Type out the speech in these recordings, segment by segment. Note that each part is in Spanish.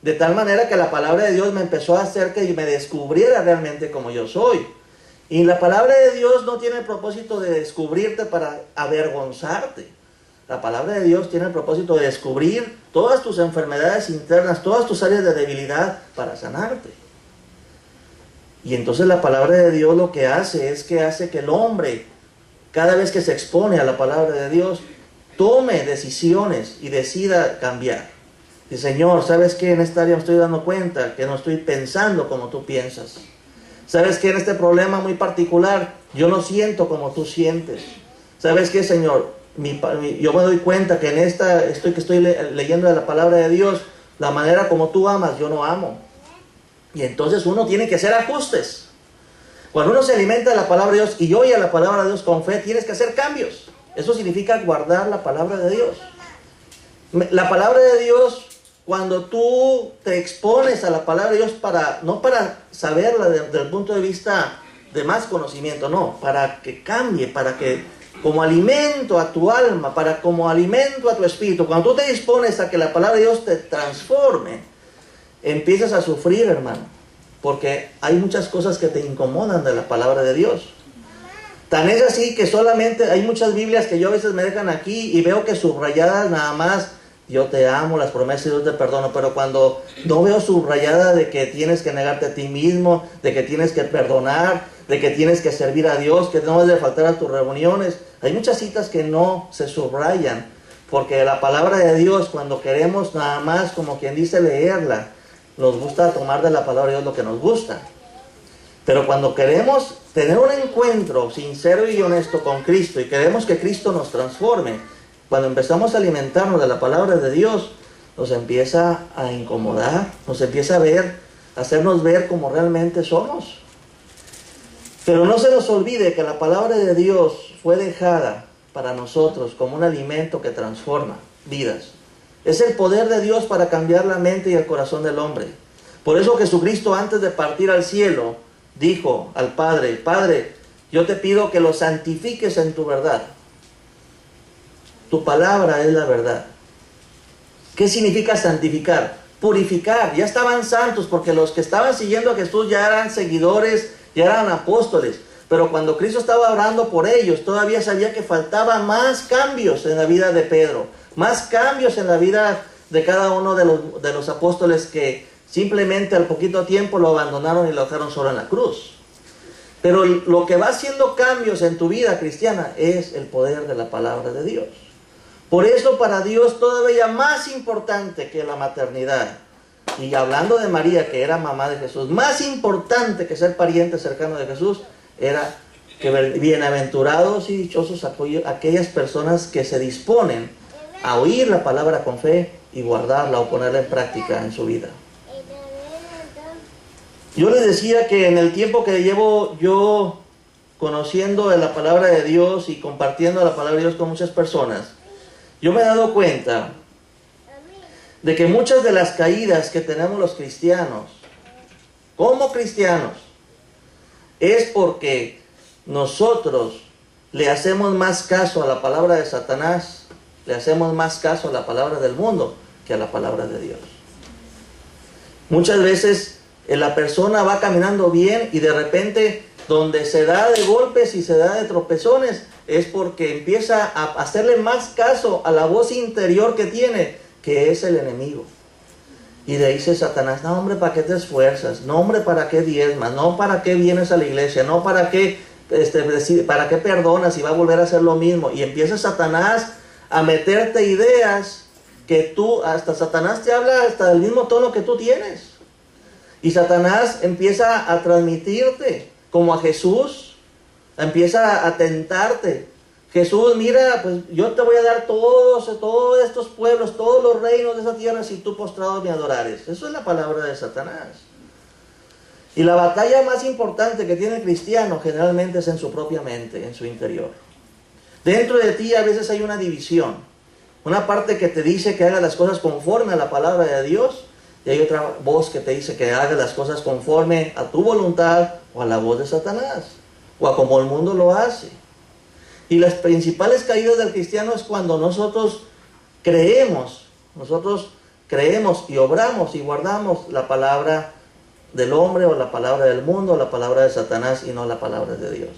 De tal manera que la palabra de Dios me empezó a hacer que me descubriera realmente como yo soy. Y la palabra de Dios no tiene el propósito de descubrirte para avergonzarte. La palabra de Dios tiene el propósito de descubrir todas tus enfermedades internas, todas tus áreas de debilidad para sanarte. Y entonces la palabra de Dios lo que hace es que hace que el hombre, cada vez que se expone a la palabra de Dios, tome decisiones y decida cambiar. Y Señor, ¿sabes qué? En esta área me estoy dando cuenta que no estoy pensando como tú piensas. ¿Sabes qué? En este problema muy particular, yo no siento como tú sientes. ¿Sabes qué, Señor? Yo me doy cuenta que en esta, estoy leyendo de la palabra de Dios, la manera como tú amas, yo no amo. Y entonces uno tiene que hacer ajustes. Cuando uno se alimenta de la palabra de Dios y oye la palabra de Dios con fe, tienes que hacer cambios. Eso significa guardar la palabra de Dios. La palabra de Dios, cuando tú te expones a la palabra de Dios, no para saberla desde el punto de vista de más conocimiento, no, para que cambie, para que como alimento a tu alma, como alimento a tu espíritu. Cuando tú te dispones a que la palabra de Dios te transforme, empiezas a sufrir, hermano, porque hay muchas cosas que te incomodan de la palabra de Dios. Tan es así que solamente hay muchas Biblias que yo a veces me dejan aquí y veo que subrayadas nada más, yo te amo, las promesas de Dios te perdono, pero cuando no veo subrayada de que tienes que negarte a ti mismo, de que tienes que perdonar, de que tienes que servir a Dios, que no debes faltar a tus reuniones, hay muchas citas que no se subrayan, porque la palabra de Dios, cuando queremos nada más, como quien dice, leerla, nos gusta tomar de la palabra de Dios lo que nos gusta. Pero cuando queremos tener un encuentro sincero y honesto con Cristo y queremos que Cristo nos transforme, cuando empezamos a alimentarnos de la palabra de Dios, nos empieza a incomodar, nos empieza a hacernos ver como realmente somos. Pero no se nos olvide que la palabra de Dios fue dejada para nosotros como un alimento que transforma vidas. Es el poder de Dios para cambiar la mente y el corazón del hombre. Por eso Jesucristo, antes de partir al cielo, dijo al Padre: Padre, yo te pido que los santifiques en tu verdad. Tu palabra es la verdad. ¿Qué significa santificar? Purificar. Ya estaban santos porque los que estaban siguiendo a Jesús ya eran seguidores, ya eran apóstoles. Pero cuando Cristo estaba orando por ellos, todavía sabía que faltaba más cambios en la vida de Pedro, más cambios en la vida de cada uno de los apóstoles que simplemente al poquito tiempo lo abandonaron y lo dejaron solo en la cruz. Pero lo que va haciendo cambios en tu vida cristiana es el poder de la palabra de Dios. Por eso para Dios todavía más importante que la maternidad, y hablando de María, que era mamá de Jesús, más importante que ser pariente cercano de Jesús, era que bienaventurados y dichosos aquellas personas que se disponen a oír la palabra con fe y guardarla o ponerla en práctica en su vida. Yo les decía que en el tiempo que llevo yo conociendo de la palabra de Dios y compartiendo la palabra de Dios con muchas personas, yo me he dado cuenta de que muchas de las caídas que tenemos los cristianos, como cristianos, es porque nosotros le hacemos más caso a la palabra de Satanás, le hacemos más caso a la palabra del mundo que a la palabra de Dios. Muchas veces la persona va caminando bien y de repente donde se da de golpes y se da de tropezones es porque empieza a hacerle más caso a la voz interior que tiene, que es el enemigo. Y le dice Satanás: no, hombre, ¿para qué te esfuerzas? No, hombre, ¿para qué diezmas? No, ¿para qué vienes a la iglesia? No, ¿para qué perdonas y va a volver a hacer lo mismo? Y empieza Satanás a meterte ideas que hasta Satanás te habla hasta del mismo tono que tú tienes. Y Satanás empieza a transmitirte, como a Jesús, empieza a tentarte. Jesús: mira, pues yo te voy a dar todos estos pueblos, todos los reinos de esa tierra si tú postrado me adorares. Eso es la palabra de Satanás. Y la batalla más importante que tiene el cristiano generalmente es en su propia mente, en su interior. Dentro de ti a veces hay una división. Una parte que te dice que hagas las cosas conforme a la palabra de Dios, y hay otra voz que te dice que hagas las cosas conforme a tu voluntad o a la voz de Satanás, o a como el mundo lo hace. Y las principales caídas del cristiano es cuando nosotros creemos creemos y obramos y guardamos la palabra del hombre o la palabra del mundo o la palabra de Satanás y no la palabra de Dios.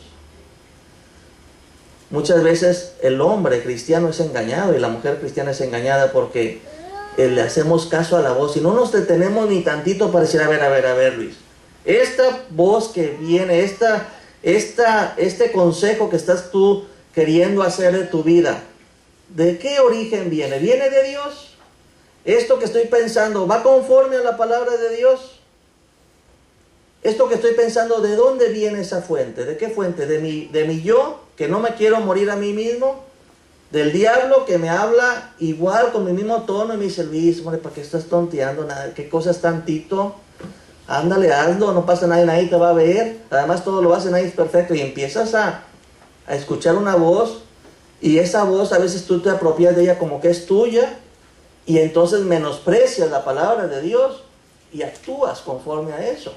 Muchas veces el hombre cristiano es engañado y la mujer cristiana es engañada porque le hacemos caso a la voz y no nos detenemos ni tantito para decir, a ver, Luis, esta voz que viene, este consejo que estás tú queriendo hacer de tu vida, ¿de qué origen viene? ¿Viene de Dios? ¿Esto que estoy pensando va conforme a la palabra de Dios? Esto que estoy pensando, ¿de dónde viene esa fuente? ¿De qué fuente? ¿De mi yo, que no me quiero morir a mí mismo? ¿Del diablo que me habla igual con mi mismo tono y me dice, Luis, hombre, ¿para qué estás tonteando? ¿Qué cosas tantito? Ándale, hazlo, no pasa nada, nadie te va a ver. Además todo lo hace, nadie es perfecto. Y empiezas a escuchar una voz y esa voz a veces tú te apropias de ella como que es tuya y entonces menosprecias la palabra de Dios y actúas conforme a eso.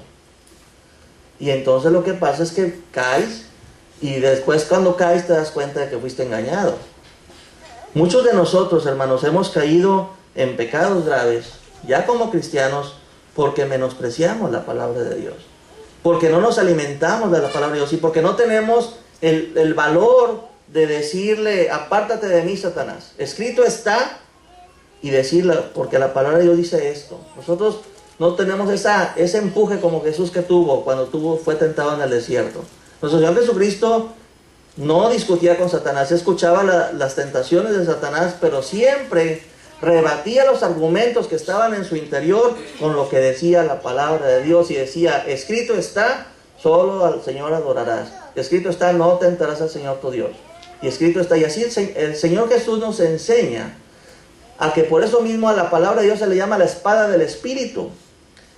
Y entonces lo que pasa es que caes y después cuando caes te das cuenta de que fuiste engañado. Muchos de nosotros, hermanos, hemos caído en pecados graves, ya como cristianos, porque menospreciamos la palabra de Dios. Porque no nos alimentamos de la palabra de Dios y porque no tenemos el valor de decirle, apártate de mí, Satanás. Escrito está, y decirle, porque la palabra de Dios dice esto. Nosotros no tenemos ese empuje como Jesús que tuvo cuando fue tentado en el desierto. Nuestro Señor Jesucristo no discutía con Satanás, escuchaba las tentaciones de Satanás, pero siempre rebatía los argumentos que estaban en su interior con lo que decía la palabra de Dios y decía, escrito está, solo al Señor adorarás. Escrito está, no tentarás al Señor tu Dios. Y escrito está, y así el Señor Jesús nos enseña a que por eso mismo a la palabra de Dios se le llama la espada del Espíritu.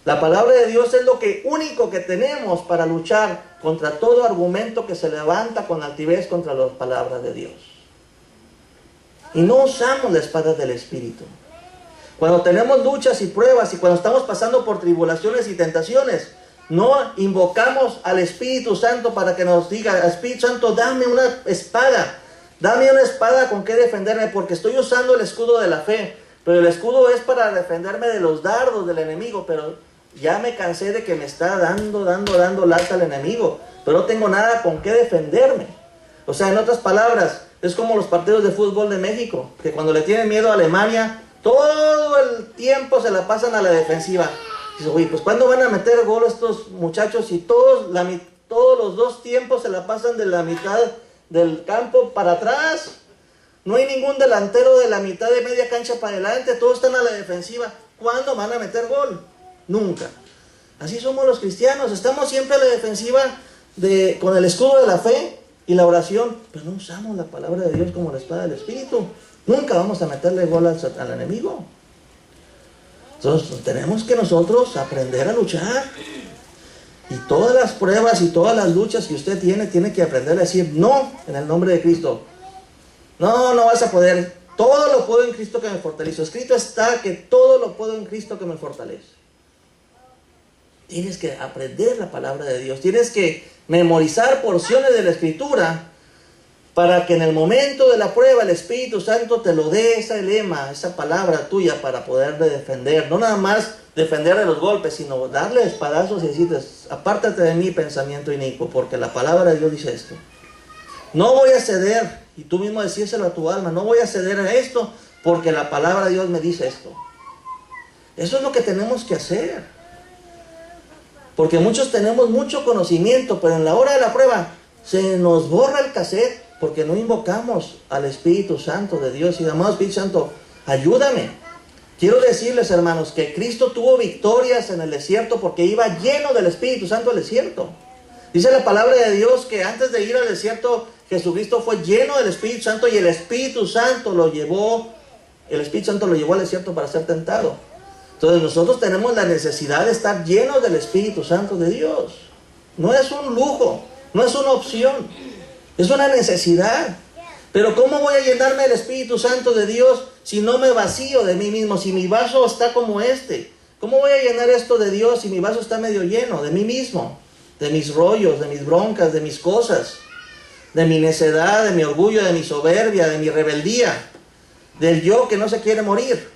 La palabra de Dios es lo único que tenemos para luchar contra todo argumento que se levanta con altivez contra la palabra de Dios. Y no usamos la espada del Espíritu. Cuando tenemos luchas y pruebas y cuando estamos pasando por tribulaciones y tentaciones, no invocamos al Espíritu Santo para que nos diga, Espíritu Santo, dame una espada con que defenderme, porque estoy usando el escudo de la fe, pero el escudo es para defenderme de los dardos del enemigo, pero ya me cansé de que me está dando lata el enemigo, pero no tengo nada con qué defenderme. O sea, en otras palabras, es como los partidos de fútbol de México, que cuando le tienen miedo a Alemania, todo el tiempo se la pasan a la defensiva. Dice, oye, pues ¿cuándo van a meter gol estos muchachos? Y todos los dos tiempos se la pasan de la mitad del campo para atrás. No hay ningún delantero de la mitad de media cancha para adelante, todos están a la defensiva. ¿Cuándo van a meter gol? Nunca. Así somos los cristianos, estamos siempre a la defensiva con el escudo de la fe y la oración, pero no usamos la palabra de Dios como la espada del Espíritu. Nunca vamos a meterle gol al enemigo. Entonces tenemos que nosotros aprender a luchar. Y todas las pruebas y todas las luchas que usted tiene que aprender a decir no en el nombre de Cristo. No vas a poder. Todo lo puedo en Cristo que me fortalece. Escrito está que todo lo puedo en Cristo que me fortalece. Tienes que aprender la palabra de Dios. Tienes que memorizar porciones de la Escritura para que en el momento de la prueba el Espíritu Santo te lo dé ese lema, esa palabra tuya para poderle defender. No nada más defender de los golpes, sino darle espadazos y decirle, apártate de mí, pensamiento inicuo, porque la palabra de Dios dice esto. No voy a ceder, y tú mismo decírselo a tu alma, no voy a ceder a esto porque la palabra de Dios me dice esto. Eso es lo que tenemos que hacer. Porque muchos tenemos mucho conocimiento, pero en la hora de la prueba se nos borra el cassette porque no invocamos al Espíritu Santo de Dios. Y amado Espíritu Santo, ayúdame. Quiero decirles, hermanos, que Cristo tuvo victorias en el desierto porque iba lleno del Espíritu Santo al desierto. Dice la palabra de Dios que antes de ir al desierto, Jesucristo fue lleno del Espíritu Santo y el Espíritu Santo lo llevó al desierto para ser tentado. Entonces nosotros tenemos la necesidad de estar llenos del Espíritu Santo de Dios. No es un lujo, no es una opción, es una necesidad. Pero ¿cómo voy a llenarme del Espíritu Santo de Dios si no me vacío de mí mismo? Si mi vaso está como este. ¿Cómo voy a llenar esto de Dios si mi vaso está medio lleno de mí mismo? De mis rollos, de mis broncas, de mis cosas, de mi necedad, de mi orgullo, de mi soberbia, de mi rebeldía, del yo que no se quiere morir.